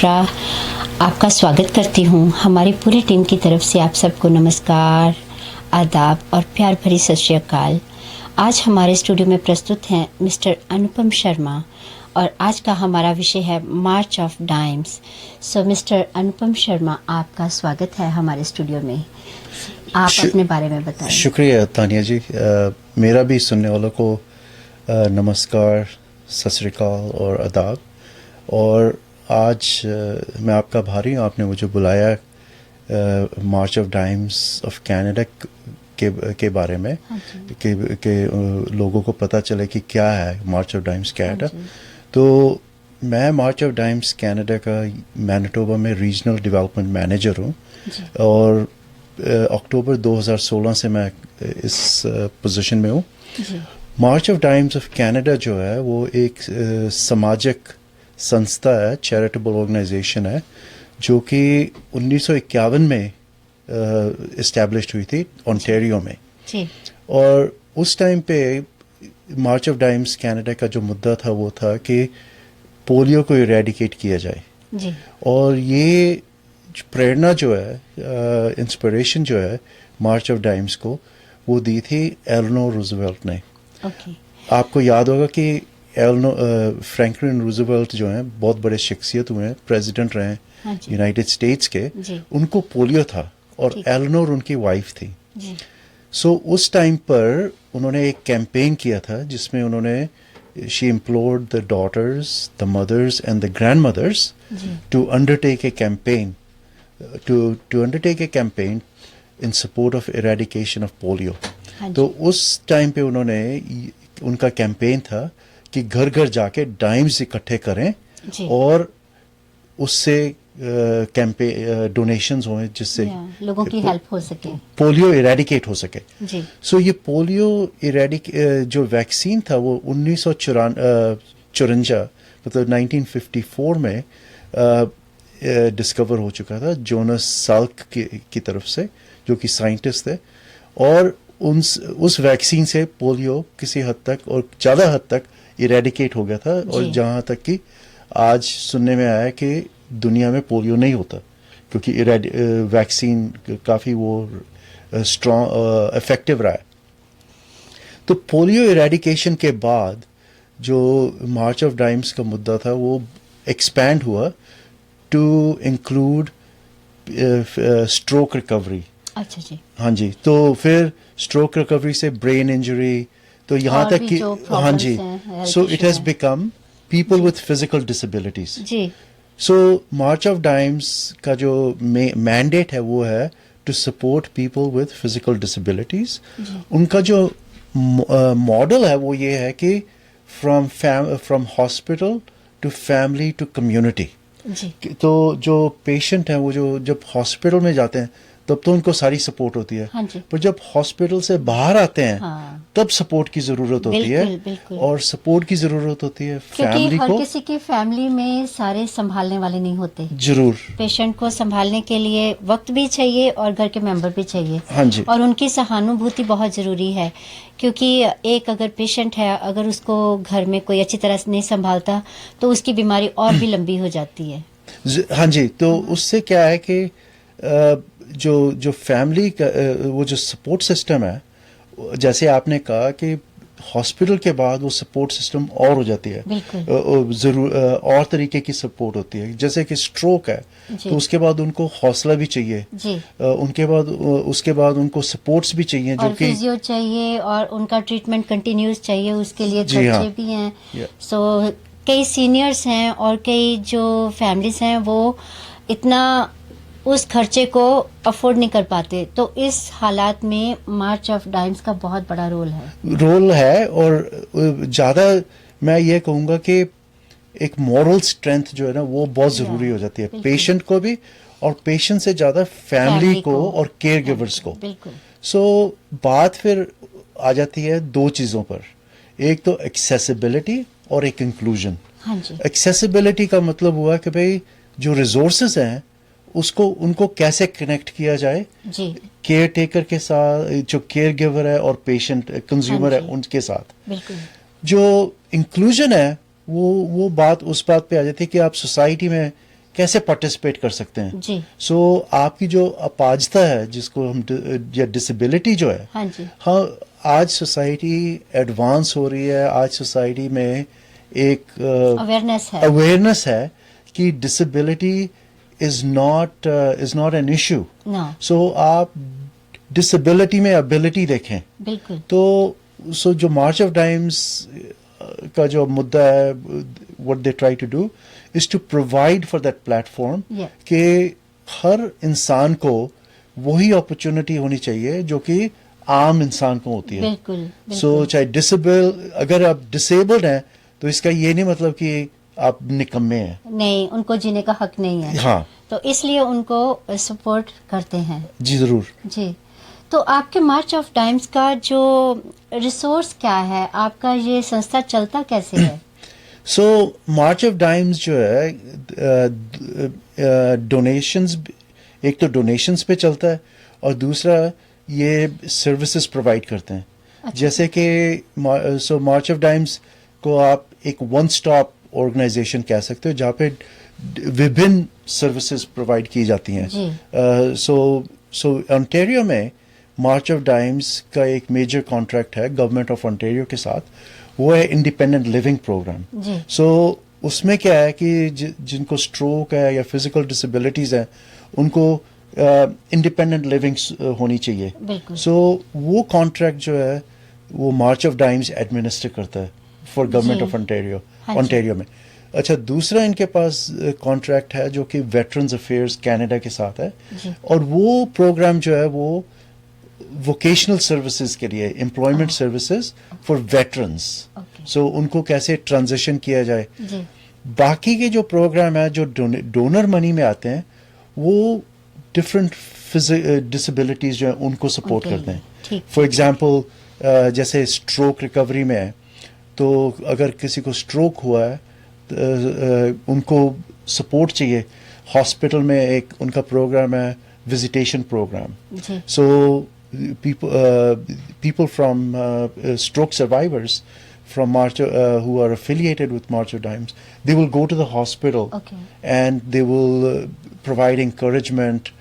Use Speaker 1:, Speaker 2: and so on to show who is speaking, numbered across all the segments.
Speaker 1: अफ्रा, आपका स्वागत करती हूँ। हमारी पूरी टीम की तरफ से आप सबको नमस्कार, आदाब और प्यार भरी सत श्री अकाल। आज हमारे स्टूडियो में प्रस्तुत हैं मिस्टर अनुपम शर्मा और आज का हमारा विषय है मार्च ऑफ डाइम्स। सो मिस्टर अनुपम शर्मा, आपका स्वागत है हमारे स्टूडियो में। आप अपने बारे में बताएं।
Speaker 2: शुक्रिया तानिया जी। मेरा भी सुनने वालों को नमस्कार, सत श्री अकाल और आदाब। और आज मैं आपका आभारी हूँ, आपने मुझे बुलाया मार्च ऑफ डाइम्स ऑफ कनाडा के बारे में कि लोगों को पता चले कि क्या है मार्च ऑफ डाइम्स कनाडा। तो मैं मार्च ऑफ डाइम्स कनाडा का मैनिटोबा में रीजनल डेवलपमेंट मैनेजर हूँ और अक्टूबर 2016 से मैं इस पोजीशन में हूँ। मार्च ऑफ डाइम्स ऑफ कनाडा जो है वो एक सामाजिक संस्था है, चैरिटेबल ऑर्गेनाइजेशन है, जो कि 1951 में इस्टेब्लिश हुई थी ओंटारियो में। और उस टाइम पे मार्च ऑफ डाइम्स कनाडा का जो मुद्दा था वो था कि पोलियो को इरेडिकेट किया जाए। और ये प्रेरणा जो है, इंस्पिरेशन जो है मार्च ऑफ डाइम्स को, वो दी थी एलेनोर रूजवेल्ट ने। आपको याद होगा कि फ्रैंकलिन रूजवेल्ट जो हैं बहुत बड़े शख्सियत हुए हैं, प्रेसिडेंट रहे हैं यूनाइटेड स्टेट्स के। उनको पोलियो था और एलेनोर उनकी वाइफ थी। सो उस टाइम पर उन्होंने एक कैंपेन किया था जिसमें उन्होंने she implored the daughters, the mothers and the grandmothers to undertake a campaign in support of eradication of polio. तो उस टाइम पे उनका कैंपेन था कि घर घर जाके डाइम्स इकट्ठे करें और उससे डोनेशंस हों जिससे
Speaker 1: लोगों की हेल्प हो सके,
Speaker 2: पोलियो इरेडिकेट हो सके। सो ये पोलियो जो वैक्सीन था वो 1954 मतलब 1954 में डिस्कवर हो चुका था जोनास साल्क की तरफ से, जो कि साइंटिस्ट थे। और उस वैक्सीन से पोलियो किसी हद तक और ज़्यादा हद तक इरेडिकेट हो गया था। और जहाँ तक कि आज सुनने में आया कि दुनिया में पोलियो नहीं होता, क्योंकि वैक्सीन काफ़ी वो स्ट्रॉन्ग इफेक्टिव रहा है। तो पोलियो इरेडिकेशन के बाद जो मार्च ऑफ डाइम्स का मुद्दा था वो एक्सपैंड हुआ टू इंक्लूड स्ट्रोक रिकवरी।
Speaker 1: अच्छा जी।
Speaker 2: हाँ जी। तो फिर स्ट्रोक रिकवरी से ब्रेन इंजरी, तो यहाँ तक कि हाँ जी, so it has become people with physical disabilities.
Speaker 1: जी।
Speaker 2: सो मार्च ऑफ डाइम्स का जो मैंडेट है वो है to support people with physical disabilities. उनका जो मॉडल है वो ये है कि from hospital to family to community. तो जो पेशेंट हैं वो जो जब हॉस्पिटल में जाते हैं तब तो उनको सारी सपोर्ट होती है, पर जब हॉस्पिटल से बाहर आते हैं तब सपोर्ट की जरूरत होती है। और सपोर्ट की जरूरत होती है फैमिली को।
Speaker 1: हर किसी की फैमिली में सारे संभालने वाले नहीं होते।
Speaker 2: जरूर
Speaker 1: पेशेंट को संभालने के लिए वक्त भी चाहिए और घर के मेंबर भी चाहिए।
Speaker 2: हाँ जी।
Speaker 1: और उनकी सहानुभूति बहुत जरूरी है, क्योंकि एक अगर पेशेंट है, अगर उसको घर में कोई अच्छी तरह से नहीं संभालता तो उसकी बीमारी और भी लंबी हो जाती है।
Speaker 2: हाँ जी। तो उससे क्या है कि जो फैमिली का वो जो सपोर्ट सिस्टम है, जैसे आपने कहा कि हॉस्पिटल के बाद वो सपोर्ट सिस्टम और हो जाती है, जरूर और तरीके की सपोर्ट होती है। जैसे कि स्ट्रोक है तो उसके बाद उनको हौसला भी चाहिए, उसके बाद उनको सपोर्ट्स भी चाहिए, जो कि
Speaker 1: फिजियो चाहिए और उनका ट्रीटमेंट कंटिन्यूस चाहिए, उसके लिए खर्चे भी हैं। सो कई सीनियर्स हैं और कई जो फैमिलीज हैं वो इतना उस खर्चे को अफोर्ड नहीं कर पाते। तो इस हालात में मार्च ऑफ डाइम्स का बहुत बड़ा रोल है।
Speaker 2: और ज़्यादा मैं ये कहूँगा कि एक मॉरल स्ट्रेंथ जो है ना वो बहुत ज़रूरी हो जाती है, पेशेंट को भी और पेशेंट से ज़्यादा फैमिली को और केयर गिवर्स को। सो बात फिर आ जाती है दो चीज़ों पर, एक तो एक्सेसिबिलिटी और एक इंक्लूजन। एक्सेसिबिलिटी का मतलब हुआ कि भाई जो रिसोर्सेज हैं उनको कैसे कनेक्ट किया जाए केयर टेकर के साथ, जो केयर गिवर है और पेशेंट कंज्यूमर है उनके साथ। जो इंक्लूजन है वो बात उस बात पे आ जाती है कि आप सोसाइटी में कैसे पार्टिसिपेट कर सकते हैं।
Speaker 1: जी।
Speaker 2: सो आपकी जो अपाजता है जिसको हम या डिसेबिलिटी जो है,
Speaker 1: हाँ जी।
Speaker 2: हाँ, आज सोसाइटी एडवांस हो रही है। आज सोसाइटी में एक अवेयरनेस है कि disability is not an issue. So आप डिसेबिलिटी में एबिलिटी देखें।
Speaker 1: बिल्कुल।
Speaker 2: तो सो जो मार्च ऑफ डाइम्स का जो मुद्दा है, what they try to do is to provide for that platform कि हर इंसान को वही अपॉर्चुनिटी होनी चाहिए जो कि आम इंसान को होती है।
Speaker 1: बिल्कुल।
Speaker 2: सो चाहे अगर आप डिसेबल्ड हैं तो इसका ये नहीं मतलब कि आप निकम्मे हैं।
Speaker 1: नहीं, उनको जीने का हक नहीं है।
Speaker 2: हाँ,
Speaker 1: तो इसलिए उनको सपोर्ट करते हैं।
Speaker 2: जी जरूर।
Speaker 1: जी। तो आपके मार्च ऑफ डाइम्स का जो रिसोर्स क्या है, आपका ये संस्था चलता कैसे है?
Speaker 2: सो मार्च ऑफ डाइम्स जो है डोनेशंस, एक तो डोनेशंस पे चलता है और दूसरा ये सर्विसेज प्रोवाइड करते हैं।
Speaker 1: अच्छा।
Speaker 2: जैसे कि सो मार्च ऑफ डाइम्स को आप एक वन स्टॉप ऑर्गेनाइजेशन कह सकते हो जहाँ पे विभिन्न सर्विसेज प्रोवाइड की जाती हैं। सो ओंटारियो में मार्च ऑफ डाइम्स का एक मेजर कॉन्ट्रैक्ट है गवर्नमेंट ऑफ ओंटारियो के साथ, वो है इंडिपेंडेंट लिविंग प्रोग्राम। सो उसमें क्या है कि जिनको स्ट्रोक है या फिजिकल डिसेबिलिटीज है उनको इंडिपेंडेंट लिविंग होनी चाहिए। सो वो कॉन्ट्रैक्ट जो है वो मार्च ऑफ डाइम्स एडमिनिस्टर करता है फॉर गवर्नमेंट ऑफ ओंटारियो में। अच्छा, दूसरा इनके पास कॉन्ट्रैक्ट है जो कि वेटरन्स अफेयर्स कनाडा के साथ है, और वो प्रोग्राम जो है वो वोकेशनल सर्विसेज के लिए, एम्प्लॉयमेंट सर्विसेज फॉर वेटरन्स। सो उनको कैसे ट्रांजिशन किया जाए। बाकी के जो प्रोग्राम है जो डोनर मनी में आते हैं वो डिफरेंट डिसेबिलिटीज जो है उनको सपोर्ट करते हैं। फॉर एग्जांपल जैसे स्ट्रोक रिकवरी में है, तो अगर किसी को स्ट्रोक हुआ है उनको सपोर्ट चाहिए। हॉस्पिटल में एक उनका प्रोग्राम है visitation program. So people from stroke survivors from March who are affiliated with March of Dimes, they will go to the hospital and they will provide encouragement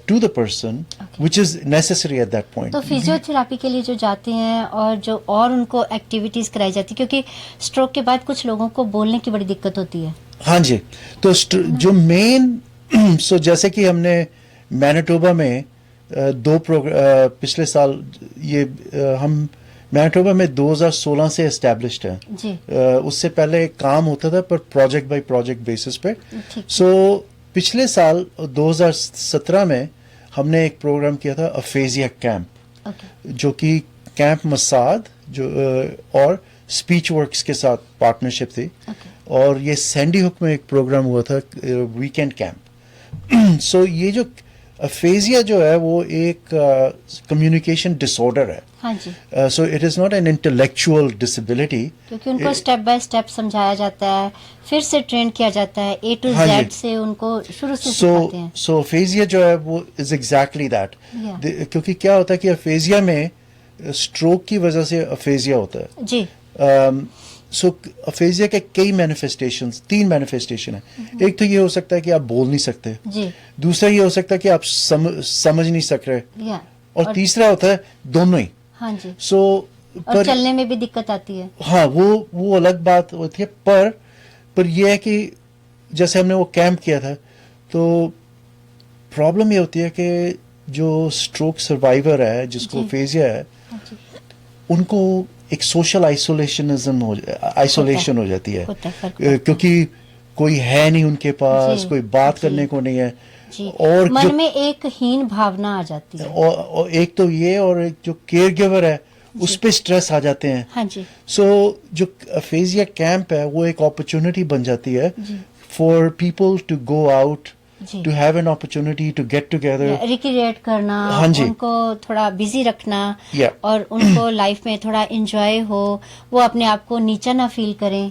Speaker 2: to the person which is necessary at that point.
Speaker 1: तो physiotherapy के लिए जो जाते हैं और जो और उनको एक्टिविटीज कराई जाती है, क्योंकि स्ट्रोक के बाद कुछ लोगों को बोलने की बड़ी दिक्कत होती है।
Speaker 2: हाँ जी, तो जो मेन सो जैसे कि हमने मैनिटोबा में पिछले साल ये हम मैनिटोबा में 2016 से एस्टेब्लिश्ड है। उससे पहले काम होता था पर प्रोजेक्ट बाय प्रोजेक्ट बेसिस पे। सो पिछले साल 2017 में हमने एक प्रोग्राम किया था अफेजिया कैंप, जो कि कैंप मसाद जो और स्पीच वर्क्स के साथ पार्टनरशिप थी। और ये सैंडी हुक में एक प्रोग्राम हुआ था वीकेंड कैंप। सो ये जो अफेजिया जो है वो एक कम्युनिकेशन डिसऑर्डर है।
Speaker 1: हाँ जी।
Speaker 2: So it is not an intellectual disability,
Speaker 1: क्योंकि उनको स्टेप बाय स्टेप समझाया जाता है, फिर से ट्रेन किया जाता है, A to Z से उनको शुरू से सिखाते हैं।
Speaker 2: सो अफेजिया जो है वो इज एग्जैक्टली दैट। क्योंकि क्या होता है कि अफेजिया में स्ट्रोक की वजह से अफेजिया होता है
Speaker 1: जी।
Speaker 2: सो अफेजिया के कई मैनिफेस्टेशंस, 3 मैनिफेस्टेशन है। एक तो ये हो सकता है कि आप बोल नहीं सकते
Speaker 1: जी।
Speaker 2: दूसरा ये हो सकता है कि आप समझ नहीं सक रहे, और तीसरा होता है दोनों ही।
Speaker 1: हाँ जी।
Speaker 2: सो
Speaker 1: और चलने में भी दिक्कत आती है।
Speaker 2: हाँ, वो अलग बात होती है। पर ये है कि जैसे हमने वो कैंप किया था, तो प्रॉब्लम ये होती है कि जो स्ट्रोक सर्वाइवर है जिसको अफेजिया है, उनको एक सोशल आइसोलेशन हो जाती है, क्योंकि कोई है नहीं उनके पास, कोई बात करने को नहीं है, और
Speaker 1: मन में एक हीन भावना आ जाती है।
Speaker 2: और एक तो ये, और एक जो केयर गिवर है उस पे स्ट्रेस आ जाते हैं।
Speaker 1: हाँ जी।
Speaker 2: सो जो अफेजिया कैंप है वो एक अपॉर्चुनिटी बन जाती है for people to go out, to have an opportunity to get together,
Speaker 1: recreate करना, उनको थोड़ा बिजी रखना, और उनको लाइफ में थोड़ा एंजॉय हो, वो अपने आप को नीचा ना फील करें,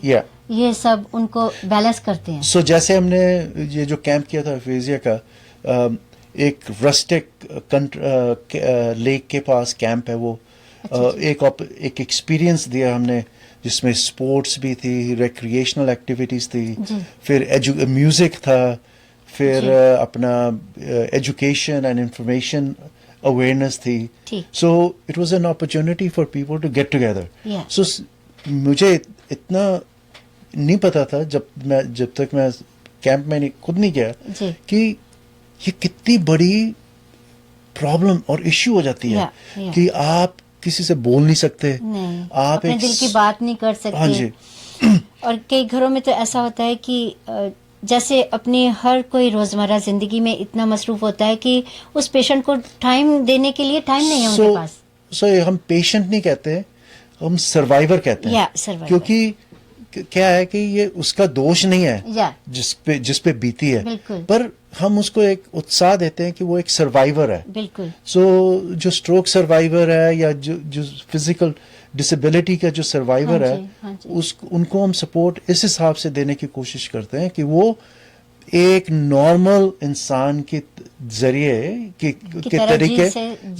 Speaker 1: ये सब उनको बैलेंस करते हैं।
Speaker 2: सो जैसे हमने ये जो कैंप किया था अफेजिया का, एक रस्टिक लेक के पास कैंप है वो। एक एक्सपीरियंस दिया हमने जिसमें स्पोर्ट्स भी थी, रिक्रिएशनल एक्टिविटीज थी, फिर म्यूजिक था, फिर
Speaker 1: जी।
Speaker 2: अपना एजुकेशन एंड इंफॉर्मेशन अवेयरनेस थी.
Speaker 1: ठीक.
Speaker 2: So it was an opportunity for people to get together.
Speaker 1: Yeah.
Speaker 2: So मुझे इतना नहीं पता था जब तक मैं कैंप में खुद नहीं गया
Speaker 1: जी.
Speaker 2: कि ये कितनी बड़ी प्रॉब्लम और इश्यू हो जाती है.
Speaker 1: Yeah, yeah.
Speaker 2: कि आप किसी से बोल नहीं सकते.
Speaker 1: नहीं,
Speaker 2: आप
Speaker 1: अपने
Speaker 2: एक
Speaker 1: दिल की बात नहीं कर सकते.
Speaker 2: हाँ जी.
Speaker 1: और कई घरों में तो ऐसा होता है कि जैसे अपनी हर कोई रोजमर्रा जिंदगी में इतना मसरूफ होता है कि उस पेशेंट को टाइम देने के लिए टाइम नहीं है उनके पास.
Speaker 2: सो हम पेशेंट नहीं कहते, हम सर्वाइवर कहते हैं.
Speaker 1: या सर्वाइवर.
Speaker 2: क्योंकि क्या है कि ये उसका दोष नहीं है
Speaker 1: या
Speaker 2: जिस पे बीती है.
Speaker 1: बिल्कुल.
Speaker 2: पर हम उसको एक उत्साह देते हैं कि वो एक सर्वाइवर है.
Speaker 1: बिल्कुल.
Speaker 2: सो जो स्ट्रोक सर्वाइवर है या जो फिजिकल डिसेबिलिटी का जो सर्वाइवर
Speaker 1: हाँ
Speaker 2: है,
Speaker 1: जी, हाँ जी.
Speaker 2: उनको हम सपोर्ट इस हिसाब से देने की कोशिश करते हैं कि वो एक नॉर्मल इंसान के जरिए के
Speaker 1: तरह
Speaker 2: तरीके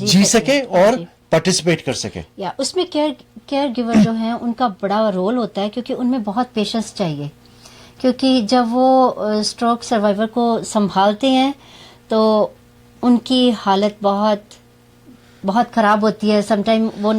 Speaker 2: जी सके और
Speaker 1: जी.
Speaker 2: पार्टिसिपेट कर सके.
Speaker 1: या उसमें केयर गिवर जो है उनका बड़ा रोल होता है, क्योंकि उनमें बहुत पेशेंस चाहिए. क्योंकि जब वो स्ट्रोक सर्वाइवर को संभालते हैं तो उनकी हालत बहुत बहुत खराब होती है. समटाइम वो